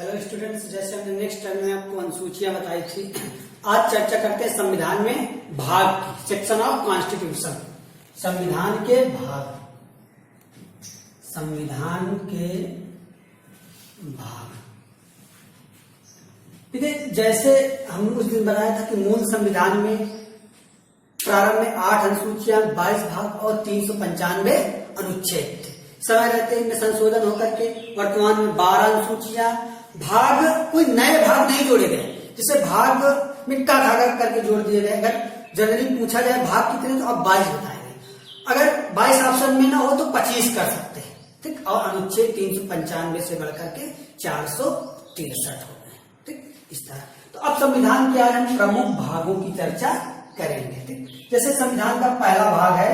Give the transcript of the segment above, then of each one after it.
Hello students, जैसे हमने next time में आपको अनुसूचियां बताई थी, आज चर्चा करते हैं संविधान में भाग की, सेक्शन ऑफ कॉन्स्टिट्यूशन। संविधान के भाग, संविधान के भाग। ठीक है, जैसे हम उस दिन बताया था कि मूल संविधान में प्रारंभ में 8 अनुसूचियां, 22 भाग और 395 अनुच्छेद थे। समय रहते इनमें संशोधन होकर के वर्तमान में 12 अनुसूचियां, भाग कोई नए भाग नहीं जोड़े गए। जैसे भाग में का करके जोड़ दिए गए। अगर जनरली पूछा जाए भाग कितने, तो आप 22 बताएंगे। अगर 22 ऑप्शन में ना हो तो 25 कर सकते हैं। ठीक, और अनुच्छेद 395 से बढ़कर के 463 हो गए। ठीक, इस तरह। तो अब संविधान के आज हम प्रमुख भागों की चर्चा करेंगे। ठीक, जैसे संविधान का पहला भाग है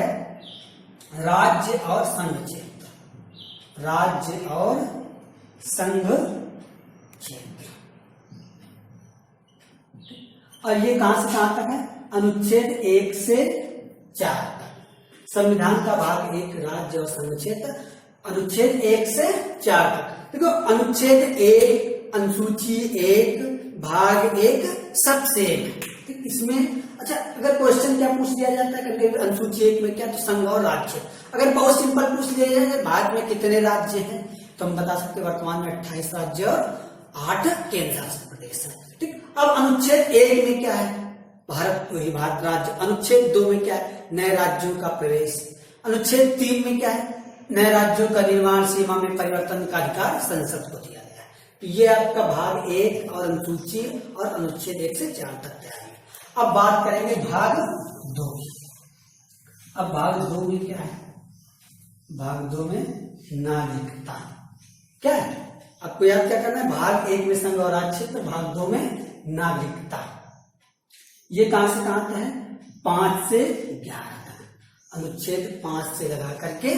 राज्य और संघ क्षेत्र। राज्य और संघ क्षेत्र, और ये कहां से कहां तक है? अनुच्छेद 1 से 4 तक। संविधान का भाग 1 राज्य और संघ क्षेत्र, अनुच्छेद 1 से 4 तक। देखो, अनुच्छेद 1, अनुसूची 1, भाग 1, सबसे 1। इसमें अच्छा, अगर क्वेश्चन क्या पूछ दिया जाता है कभी अनुसूची 1 में क्या, तो संघ और राज्य। अगर बहुत सिंपल पूछ लिया जाए भारत में कितने राज्य हैं, तो हम बता सकते वर्तमान में 28 राज्य और 8 केंद्र शासित प्रदेश है। ठीक, अब अनुच्छेद 1 में क्या है? भारत वही भारत राज्य। अनुच्छेद 2 में क्या है? नए राज्यों का प्रवेश। अनुच्छेद 3 में क्या है? नए राज्यों का निर्माण, सीमा में परिवर्तन का अधिकार संसद को दिया गया है। तो ये आपका भाग 1 और अनुसूची और अनुच्छेद 1 से 4 तक तैयार है। अब बात करेंगे भाग 2 की। अब भाग 2 में क्या है? भाग 2 में नागरिकता। क्या है? आपको याद क्या करना है? भाग 1 में संघ और राज्य क्षेत्र, भाग 2 में नागरिकता। ये कहां से कहां तक है? 5 से 11 तक। अनुच्छेद 5 से लगा करके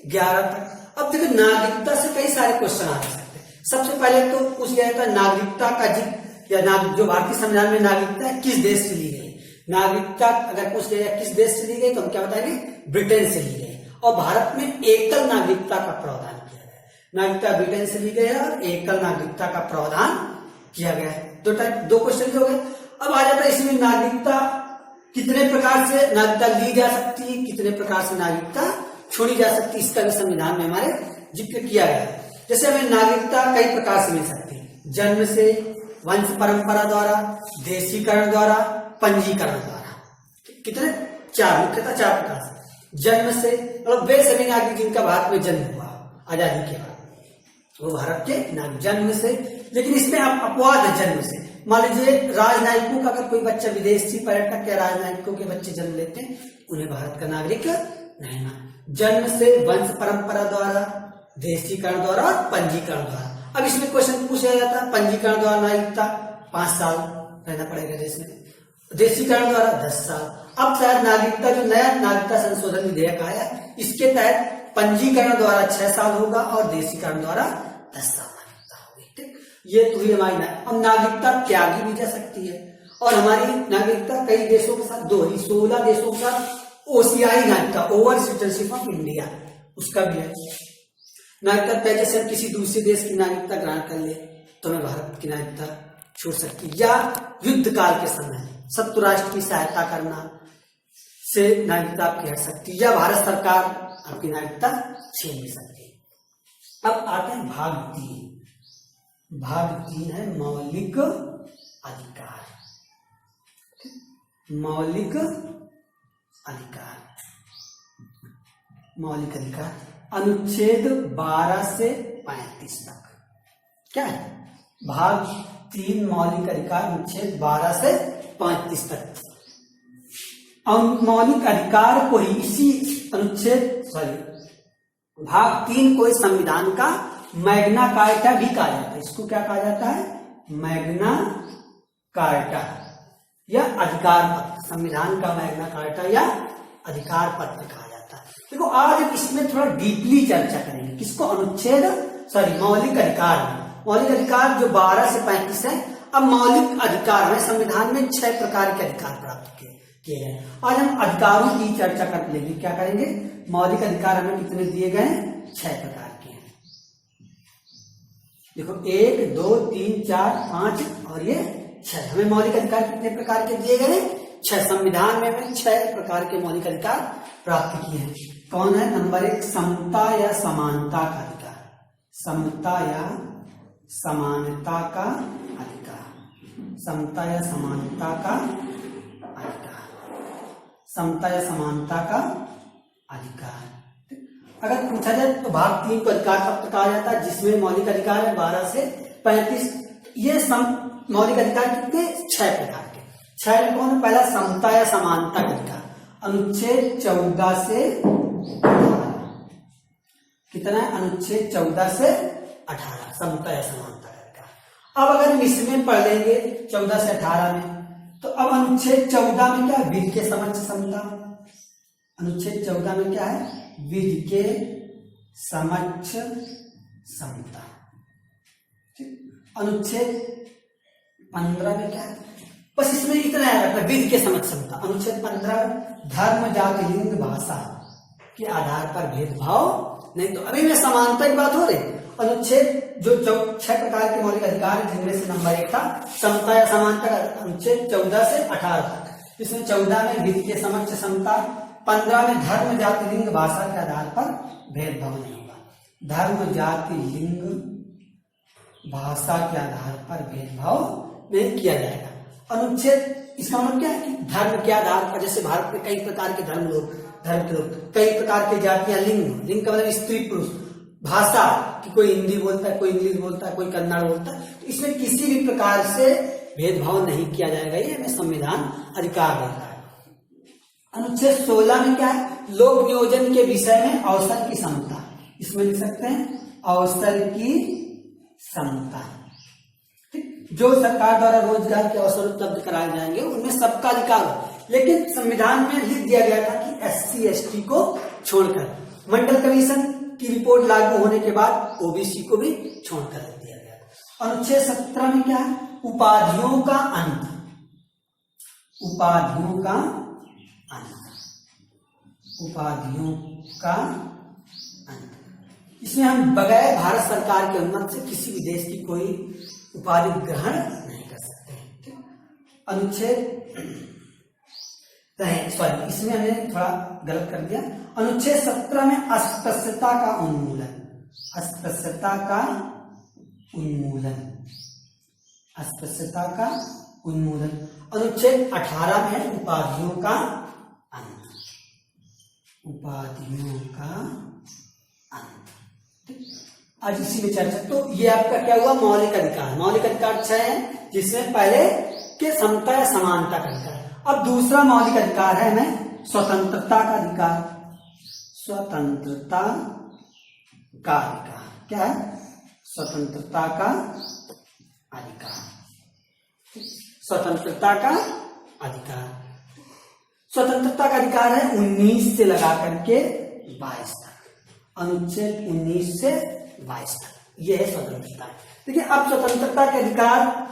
11 तक। अब देखो, नागरिकता से कई सारे क्वेश्चन आ सकते हैं। सबसे पहले तो पूछ लिया जाता है नागरिकता का जिक्र, या जो भारतीय संविधान में नागरिकता है किस देश से ली गई। नागरिकता अगर पूछ लिया जाए किस देश से ली गई, तो हम क्या बताएंगे? ब्रिटेन से ली गई। और भारत में एकल नागरिकता का प्रावधान किया गया है। नागरिकता ब्रिटेन से ली गई है और एकल नागरिकता का प्रावधान किया गया है। दो क्वेश्चन हो गए। अब आ जाता है इसमें नागरिकता कितने प्रकार से नागरिकता ली जा सकती है, कितने प्रकार से नागरिकता छोड़ी जा सकती है, इसका भी संविधान में हमारे जिक्र किया गया है। जैसे हमें नागरिकता कई प्रकार से मिल सकती है: जन्म से, वंश परंपरा द्वारा, देशीकरण द्वारा, पंजीकरण द्वारा। कितने? 4, मुख्यतः 4 प्रकार से। जन्म से मतलब वे सभी नागरिक जिनका भारत में जन्म हुआ आजादी के बाद, वो भारत के नागरिक। जन्म से, लेकिन इसमें अपवाद है जन्म से। मान लीजिए राजनयिकों का अगर कोई बच्चा, विदेशी पर्यटक या राजनयिकों के बच्चे जन्म लेते हैं, उन्हें भारत का नागरिक नहीं माना। जन्म से, वंश परंपरा द्वारा, देशीकरण द्वारा और पंजीकरण द्वारा। अब इसमें क्वेश्चन पूछा जाता है पंजीकरण द्वारा नागरिकता 5 साल रहना पड़ेगा देश में, देशीकरण द्वारा 10 साल। अब शायद नागरिकता, जो नया नागरिकता संशोधन विधेयक आया, इसके तहत पंजीकरण द्वारा 6 साल होगा और देशीकरण द्वारा 10 साल नागरिकता होगी। ठीक, ये तो हुई हमारी। अब नागरिकता त्यागी भी जा सकती है, और हमारी नागरिकता कई देशों के साथ 16 देशों के साथ ओसीआई नागरिकता, ओवर सिटीजनशिप ऑफ इंडिया, उसका भी है। नागरिकता त्याग, जैसे हम किसी दूसरे देश की नागरिकता ग्रहण कर ले तो हमें भारत की नागरिकता छोड़ सकती है। या युद्ध काल के समय शत्रु राष्ट्र की सहायता करना से नागरिकता आपकी हट सकती है, या भारत सरकार आपकी नागरिकता छीन नहीं सकती। अब आते हैं भाग 3। भाग 3 है मौलिक अधिकार। मौलिक अधिकार, मौलिक अधिकार अनुच्छेद 12 से 35 तक। क्या है? भाग 3 मौलिक अधिकार, अनुच्छेद 12 से 35 तक। मौलिक अधिकार को ही इसी भाग 3 को संविधान का मैग्ना कार्टा भी कहा जाता है। इसको क्या कहा जाता है? मैग्ना कार्टा या अधिकार पत्र। संविधान का मैग्ना कार्टा या अधिकार पत्र कहा जाता है। देखो, आज इसमें थोड़ा डीपली चर्चा करेंगे। किसको? मौलिक अधिकार में। मौलिक अधिकार जो 12 से 35 है। अब मौलिक अधिकार में संविधान में 6 प्रकार के अधिकार प्राप्त किए गए। आज हम अधिकारों की चर्चा कर लेंगे। क्या करेंगे? मौलिक अधिकार हमें कितने दिए गए? 6 प्रकार के हैं। देखो 1 2 3 4 5 और ये 6। हमें मौलिक अधिकार कितने प्रकार के दिए गए? 6। संविधान में हमें 6 प्रकार के मौलिक अधिकार प्राप्त किए हैं। कौन है? नंबर 1 समता या समानता का अधिकार। समता या समानता का अधिकार। समता या समानता का अधिकार। समता या समानता का अधिकार। अगर पूछा जाए तो भाग 3 को अधिकार प्राप्त कहा जाता है, जिसमें मौलिक अधिकार है 12 से 35। ये मौलिक अधिकार कितने? 6 प्रकार के। 6 में कौन? पहला समता या समानता का अधिकार, अनुच्छेद 14 से 18। कितना है? अनुच्छेद 14 से 18 समता या समानता का अधिकार। अब अगर हम इसमें पढ़ लेंगे 14 से 18 में, तो अब अनुच्छेद 14 में क्या है? विधि के समक्ष समता। अनुच्छेद 14 में क्या है? विधि के समक्ष समता। अनुच्छेद 15 में क्या है? बस इसमें इतना याद रखना, विधि के समक्ष समता। अनुच्छेद 15 धर्म जाति लिंग भाषा के आधार पर भेदभाव नहीं। तो अभी में समानता की बात हो रही। अनुच्छेद जो 6 प्रकार के मौलिक अधिकार है, जिनमें से नंबर 1 था समता या समानता का, अनुच्छेद 14 से 18 तक। इसमें 14 में विधि के समक्ष समता, 15 में धर्म जाति लिंग भाषा के आधार पर भेदभाव नहीं होगा। धर्म जाति लिंग भाषा के आधार पर भेदभाव नहीं किया जाएगा। अनुच्छेद, इसका मतलब क्या है कि धर्म के आधार पर, जैसे भारत में कई प्रकार के धर्म के लोग, कई प्रकार की जातियां, लिंग का मतलब स्त्री पुरुष, भाषा कि कोई हिंदी बोलता है, कोई इंग्लिश बोलता है, कोई कन्नड़ बोलता है, तो इसमें किसी भी प्रकार से भेदभाव नहीं किया जाएगा। ये हमें संविधान अधिकार देता है। अनुच्छेद 16 में क्या है? लोक नियोजन के विषय में अवसर की समता। इसमें लिख सकते हैं अवसर की समता। जो सरकार द्वारा रोजगार के अवसर उपलब्ध कराए जाएंगे उनमें सबका अधिकार हो। लेकिन संविधान में लिख दिया गया था कि SC ST को छोड़कर, मंडल कमीशन की रिपोर्ट लागू होने के बाद OBC को भी छोड़कर दिया गया। अनुच्छेद 17 में क्या है? उपाधियों का अंत। उपाधियों का अंत। उपाधियों का अंत। इसमें हम बगैर भारत सरकार के अनुमति से किसी भी देश की कोई उपाधि ग्रहण नहीं कर सकते। अनुच्छेद सॉरी, इसमें हमने थोड़ा गलत कर दिया। अनुच्छेद 17 में अस्पृश्यता का उन्मूलन। अस्पृश्यता का उन्मूलन। अस्पृश्यता का उन्मूलन। अनुच्छेद 18 में उपाधियों का अंत। उपाधियों का अंत। आज इसी में चर्चा। तो ये आपका क्या हुआ? मौलिक अधिकार। मौलिक अधिकार 6 है, जिसमें पहले के समता या समानता का अधिकार। अब दूसरा मौलिक अधिकार है हमें स्वतंत्रता का अधिकार। स्वतंत्रता का अधिकार क्या है? स्वतंत्रता का अधिकार। स्वतंत्रता का अधिकार। स्वतंत्रता का अधिकार है 19 से लगा करके 22 तक। अनुच्छेद 19 से 22 तक यह है स्वतंत्रता। देखिए, अब स्वतंत्रता के अधिकार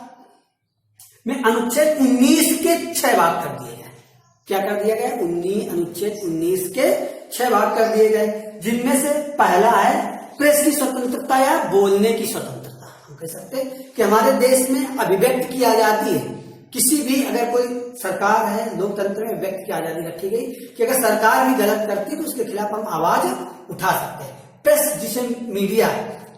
में अनुच्छेद 19 के 6 भाग कर दिए गए। क्या कर दिया गया? अनुच्छेद 19 के 6 भाग कर दिए गए, जिनमें से पहला है प्रेस की स्वतंत्रता या बोलने की स्वतंत्रता। हम कह सकते हैं कि हमारे देश में अभिव्यक्त की आजादी है। किसी भी, अगर कोई सरकार है, लोकतंत्र में व्यक्त की आजादी रखी गई कि अगर सरकार भी गलत करती है तो उसके खिलाफ हम आवाज उठा सकते हैं। प्रेस, जिसे मीडिया,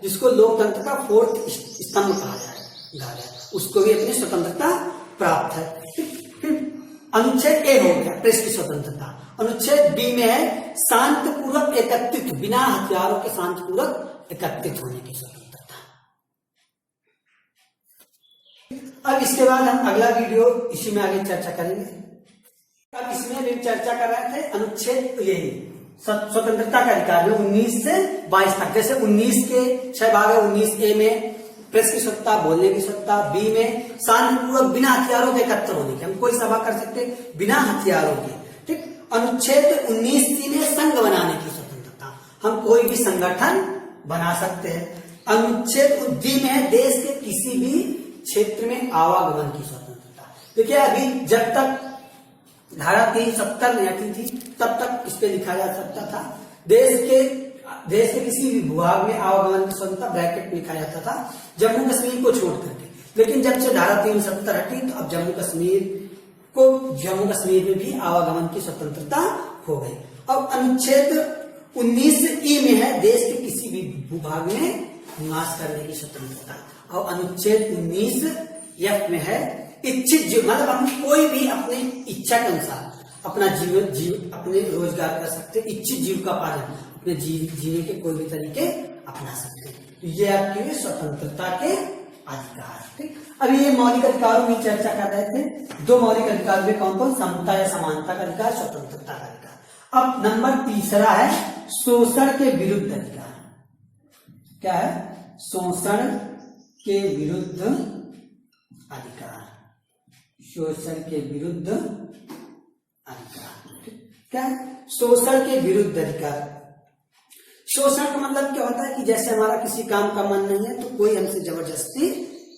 जिसको लोकतंत्र का 4th स्तंभ कहा जाए, उसको भी अपनी स्वतंत्रता प्राप्त है। फिर अनुच्छेद A हो गया प्रेस की स्वतंत्रता। अनुच्छेद B में है शांतिपूर्वक एकत्रित, बिना हथियारों के शांतिपूर्वक एकत्रित होने की स्वतंत्रता। अब इसके बाद हम अगला वीडियो इसी में आगे चर्चा करेंगे। अब इसमें भी चर्चा कर रहे थे अनुच्छेद यही स्वतंत्रता का अधिकार में 19 से 22 तक। जैसे 19 के 6 भाग है। 19A में प्रेस की स्वतंत्रता, बोलने की स्वतंत्रता। B में शांतिपूर्वक बिना हथियारों के एकत्र होने की, हम कोई सभा कर सकते बिना हथियारों के। ठीक। अनुच्छेद 19C में संघ बनाने की स्वतंत्रता, हम कोई भी संगठन बना सकते हैं। अनुच्छेद D में है देश के किसी भी क्षेत्र में आवागमन की स्वतंत्रता। देखिए, अभी जब तक धारा 370 नहीं आती थी तब तक इस पे लिखा जा सकता था देश के देश के किसी भी भूभाग में आवागमन की स्वतंत्रता ब्रैकेट में लिखा जाता था जम्मू कश्मीर को छोड़ करके, लेकिन जब से धारा 370 हटी तो अब जम्मू कश्मीर में भी आवागमन की स्वतंत्रता हो गई। अब अनुच्छेद 19E में है देश के किसी भी भूभाग में निवास करने की स्वतंत्रता, और अनुच्छेद 19F में है इच्छित मतलब हम कोई भी अपनी इच्छा के अनुसार अपना अपने रोजगार कर सकते, इच्छित जीव का पालन अपने जीने के कोई भी तरीके अपना सकते हैं। तो ये आपके स्वतंत्रता के अधिकार। ठीक, अभी ये मौलिक अधिकारों की चर्चा कर रहे थे। 2 मौलिक अधिकार में कौन कौन? समता या समानता का अधिकार, स्वतंत्रता का अधिकार। अब नंबर 3 है शोषण के विरुद्ध अधिकार। क्या है? शोषण के विरुद्ध अधिकार, शोषण के विरुद्ध अधिकार। क्या है? शोषण के विरुद्ध अधिकार। शोषण का मतलब क्या होता है कि जैसे हमारा किसी काम का मन नहीं है तो कोई हमसे जबरदस्ती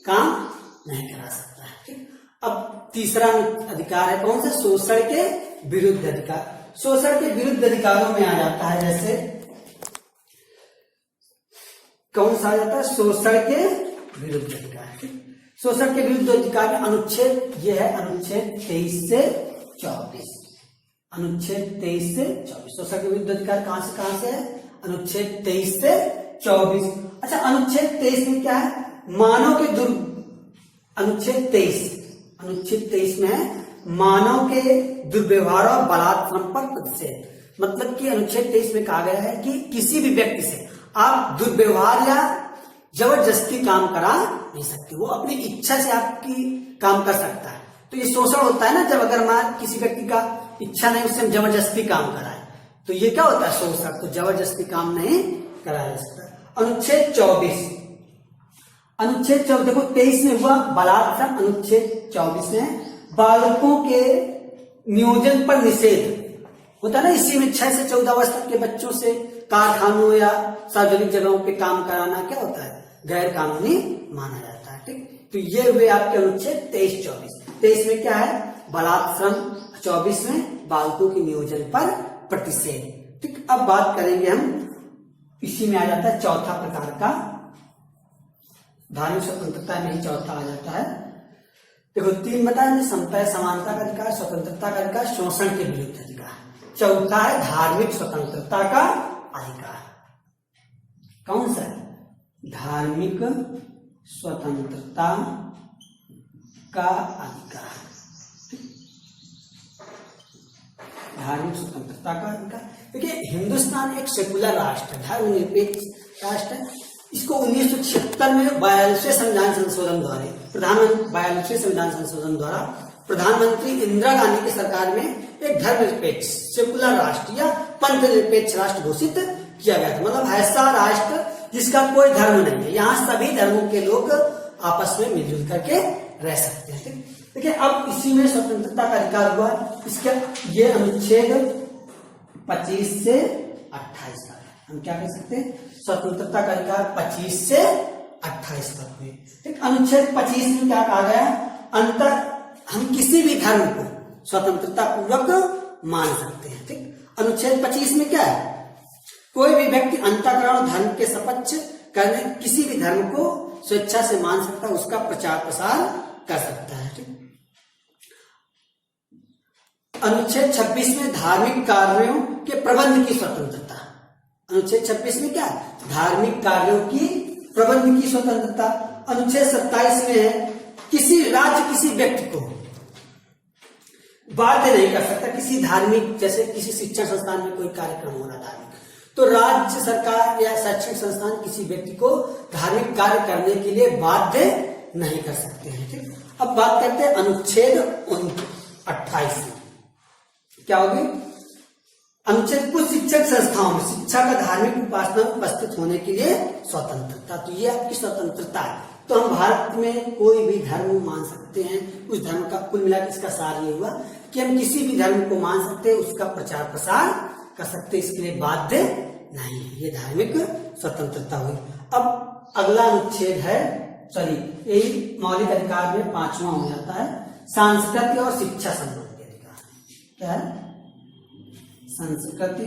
काम नहीं करा सकता है। ठीक, अब तीसरा अधिकार है कौन सा? शोषण के विरुद्ध अधिकार। शोषण के विरुद्ध अधिकारों में आ जाता है जैसे कौन सा आ जाता है? शोषण के विरुद्ध अधिकार। शोषण के विरुद्ध अधिकार में अनुच्छेद ये है, अनुच्छेद 23 से 24। अनुच्छेद 23 से 24 शोषण के विरुद्ध अधिकार कहां से है? अनुच्छेद 23 से 24। अच्छा, अनुच्छेद 23 में क्या है? मानव के अनुच्छेद 23 में है मानव के दुर्व्यवहार और बलात्कार पर प्रतिषेध। मतलब कि अनुच्छेद 23 में कहा गया है कि किसी भी व्यक्ति से आप दुर्व्यवहार या जबरदस्ती काम करा नहीं सकते, वो अपनी इच्छा से आपकी काम कर सकता है। तो ये शोषण होता है ना, जब अगर मैं किसी व्यक्ति का इच्छा नहीं उससे जबरदस्ती काम कराए तो ये क्या होता है? शोषण। तो जबरदस्ती काम नहीं कराया जा सकता। अनुच्छेद 24 देखो 23 में हुआ बलात्कार, अनुच्छेद 24 में बालकों के नियोजन पर निषेध होता है ना। इसी में 6 से 14 वर्ष तक के बच्चों से कारखानों या सार्वजनिक जगहों पे काम कराना क्या होता है? गैर कानूनी माना जाता है। ठीक, तो ये हुए आपके अनुच्छेद 23-24। 23 में क्या है? बलात्कार, 24 में बालकों के नियोजन पर प्रतिषेध। ठीक, अब बात करेंगे हम, इसी में आ जाता है चौथा प्रकार का, धार्मिक स्वतंत्रता में ही चौथा आ जाता है। देखो 3 बताया, समता समानता का अधिकार, स्वतंत्रता का अधिकार, शोषण के विरुद्ध अधिकार। चौथा है धार्मिक स्वतंत्रता का अधिकार। कौन सा है? धार्मिक स्वतंत्रता का अधिकार। धार्मिक स्वतंत्रता का अधिकार। देखिए हिंदुस्तान एक सेकुलर राष्ट्र है, धर्मनिरपेक्ष राष्ट्र है। इसको 1976 में 42वें संविधान संशोधन द्वारा प्रधानमंत्री इंदिरा गांधी की सरकार में एक धर्मनिरपेक्ष सेकुलर राष्ट्र या पंथ निरपेक्ष राष्ट्र घोषित किया गया था। मतलब ऐसा राष्ट्र जिसका कोई धर्म नहीं है, यहाँ सभी धर्मों के लोग आपस में मिलजुल करके रह सकते हैं। देखिए अब इसी में स्वतंत्रता का अधिकार हुआ। इसके ये अनुच्छेद 25 से 28 तक हम क्या कह सकते हैं? स्वतंत्रता का अधिकार 25 से 28 तक में। ठीक, अनुच्छेद 25 में क्या कहा गया? हम किसी भी धर्म को स्वतंत्रता पूर्वक मान सकते हैं। ठीक, अनुच्छेद 25 में क्या है? कोई भी व्यक्ति अंतःकरण धर्म के सपक्ष करने किसी भी धर्म को स्वेच्छा से मान सकता है, उसका प्रचार प्रसार कर सकता है। ठीक, अनुच्छेद 26 में धार्मिक कार्यों के प्रबंध की स्वतंत्रता। अनुच्छेद 26 में क्या है? धार्मिक कार्यों की प्रबंध की स्वतंत्रता। अनुच्छेद 27 में है किसी राज्य किसी व्यक्ति को बाध्य नहीं कर सकता, किसी धार्मिक जैसे किसी शिक्षण संस्थान में कोई कार्यक्रम हो रहा धार्मिक, तो राज्य सरकार या शैक्षणिक संस्थान किसी व्यक्ति को धार्मिक कार्य करने के लिए बाध्य नहीं कर सकते हैं। ठीक, अब बात करते हैं अनुच्छेद 28 में क्या होगी? अनुच्छेद कुछ शिक्षक संस्थाओं में शिक्षा का धार्मिक उपासना में उपस्थित होने के लिए स्वतंत्रता। तो ये आपकी स्वतंत्रता है। तो हम भारत में कोई भी धर्म मान सकते हैं, उस धर्म का कुल मिलाकर इसका सार ये हुआ कि हम किसी भी धर्म को मान सकते हैं, उसका प्रचार प्रसार कर सकते हैं, इसके लिए बाध्य नहीं है। ये धार्मिक स्वतंत्रता हुई। अब अगला अनुच्छेद है, यही मौलिक अधिकार में 5वां हो जाता है, संस्कृति और शिक्षा संबंधी अधिकार। क्या है? संस्कृति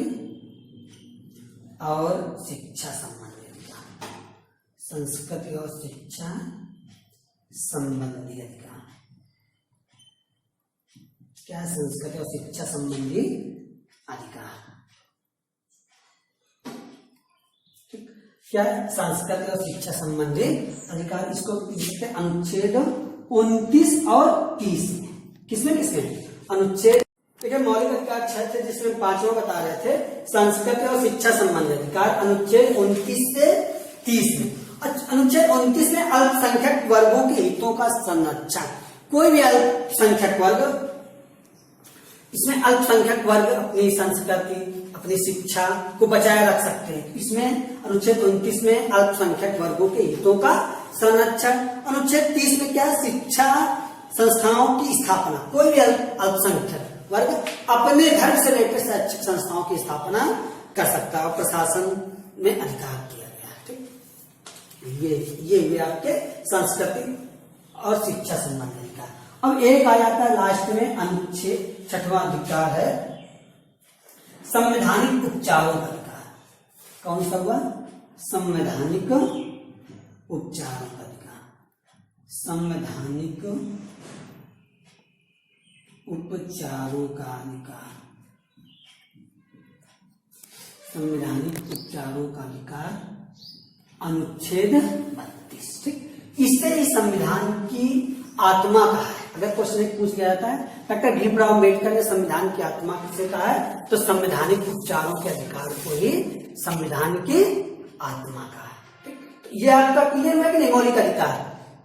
और शिक्षा संबंधी अधिकार, संस्कृति और शिक्षा संबंधी अधिकार। क्या संस्कृति और शिक्षा संबंधी अधिकार, क्या संस्कृति और शिक्षा संबंधी अधिकार। इसको लिखते हैं अनुच्छेद 29 और 30 में। किसमें किसमें अनुच्छेद, देखिए मौलिक अधिकार 6 थे जिसमें 5वां बता रहे थे संस्कृति और शिक्षा संबंधी अधिकार, अनुच्छेद 29 से 30 में। अनुच्छेद 29 में अल्पसंख्यक वर्गों के हितों का संरक्षण। कोई भी अल्पसंख्यक वर्ग, इसमें अल्पसंख्यक वर्ग अपनी संस्कृति अपनी शिक्षा को बचाए रख सकते हैं। इसमें अनुच्छेद 29 में अल्पसंख्यक वर्गों के हितों का संरक्षण। अनुच्छेद 30 में क्या, शिक्षा संस्थाओं की स्थापना। कोई भी अल्पसंख्यक वर्ग अपने धर्म से रिलेटेड शैक्षिक संस्थाओं की स्थापना कर सकता है और प्रशासन में अधिकार किया गया। ठीक, ये आपके संस्कृति और शिक्षा संबंधी अधिकार। अब एक आ जाता है लास्ट में अनुच्छेद 6वां अधिकार है संवैधानिक उपचारों का अधिकार। कौन सा हुआ, संवैधानिक उपचारों का अधिकार। संवैधानिक उपचारों का अधिकार, संवैधानिक उपचारों का अधिकार अनुच्छेद 32। ठीक, इससे इस संविधान की आत्मा का है। अगर क्वेश्चन पूछ लिया जाता है डॉक्टर भीमराव अम्बेडकर ने संविधान की आत्मा किसे कहा है, तो संवैधानिक उपचारों के अधिकार को ही संविधान की आत्मा का है। ठीक, तो ये आपका क्लियर हुआ कि नहीं। मौलिक अधिकार,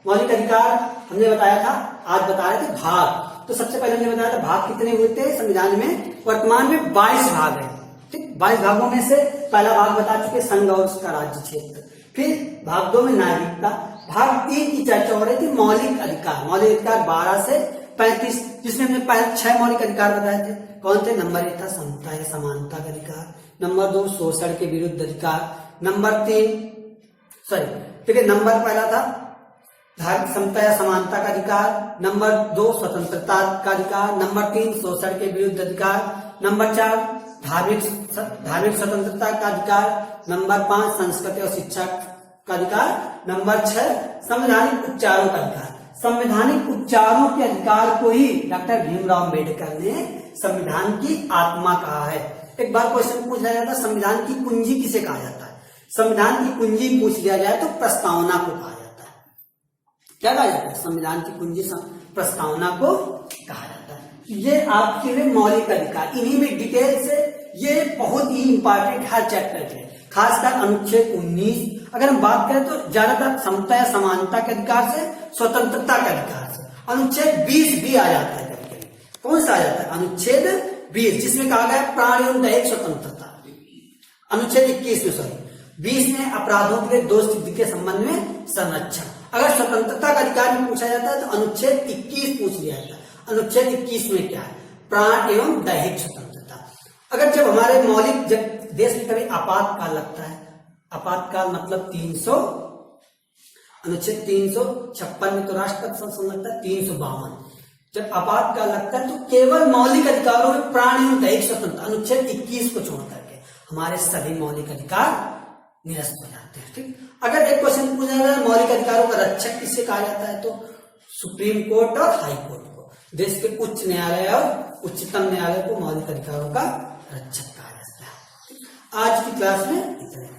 मौलिक अधिकार हमने बताया था, आज बता रहे थे भाग। तो सबसे पहले हमने बताया था भाग कितने हुए थे संविधान में, वर्तमान में 22 भाग है। ठीक, 22 भागों में से पहला भाग बता चुके संघ और उसका राज्य क्षेत्र। फिर भाग 2 में नागरिकता, भाग 3 की चर्चा हो रही थी मौलिक अधिकार। मौलिक अधिकार 12 से 35, जिसमें हमने पहले 6 मौलिक अधिकार बताए थे। कौन थे, नंबर 1 था समता या समानता का अधिकार, नंबर 2 शोषण के विरुद्ध अधिकार, नंबर 3 ठीक है, नंबर पहला था धार्मिक समता या समानता का अधिकार, नंबर 2 स्वतंत्रता का अधिकार, नंबर 3 शोषण के विरुद्ध अधिकार, नंबर 4 धार्मिक स्वतंत्रता का अधिकार, नंबर 5 संस्कृति और शिक्षा का अधिकार, नंबर 6 संवैधानिक उपचारों का अधिकार। संवैधानिक उपचारों के अधिकार को ही डॉक्टर भीमराव अम्बेडकर ने संविधान की आत्मा कहा है। एक बार क्वेश्चन पूछा जाता है संविधान की कुंजी किसे कहा जाता है, संविधान की कुंजी पूछ लिया जाए तो प्रस्तावना को कहा जाता है। क्या कहा जाता है, संविधान की कुंजी प्रस्तावना को कहा जाता है। ये आपके लिए मौलिक अधिकार, इन्हीं में डिटेल से ये बहुत ही इंपॉर्टेंट हर चैप्टर के, खासकर अनुच्छेद 19। अगर हम बात करें तो ज्यादातर समता या समानता के अधिकार से, स्वतंत्रता के अधिकार से। अनुच्छेद 20 भी आ जाता है कभी कभी। कौन सा आ जाता है, अनुच्छेद 20, जिसमें कहा गया प्राण एवं दैहिक स्वतंत्रता। अनुच्छेद 21 में 20 में अपराधों के लिए दोष सिद्धि के संबंध में संरक्षण। अगर स्वतंत्रता का अधिकार में पूछा जाता है तो अनुच्छेद 21 पूछ लिया जाता है। अनुच्छेद 21 में क्या है, प्राण एवं दैहिक स्वतंत्रता। अगर जब हमारे मौलिक, जब देश में कभी आपातकाल लगता है, आपातकाल मतलब 300, अनुच्छेद 356 में तो राष्ट्रपति शासन लगता है, 352 जब आपातकाल लगता है तो केवल मौलिक अधिकारों में प्राण एवं दैहिक स्वतंत्रता, अनुच्छेद 21 को छोड़ करके हमारे सभी मौलिक अधिकार निरस्त हो जाते हैं। ठीक, अगर एक क्वेश्चन पूछा जाए मौलिक अधिकारों का रक्षक किससे कहा जाता है, तो सुप्रीम कोर्ट और हाई कोर्ट को, देश के उच्च न्यायालय और उच्चतम न्यायालय को मौलिक अधिकारों का रक्षक कहा जाता है। आज की क्लास में इतना।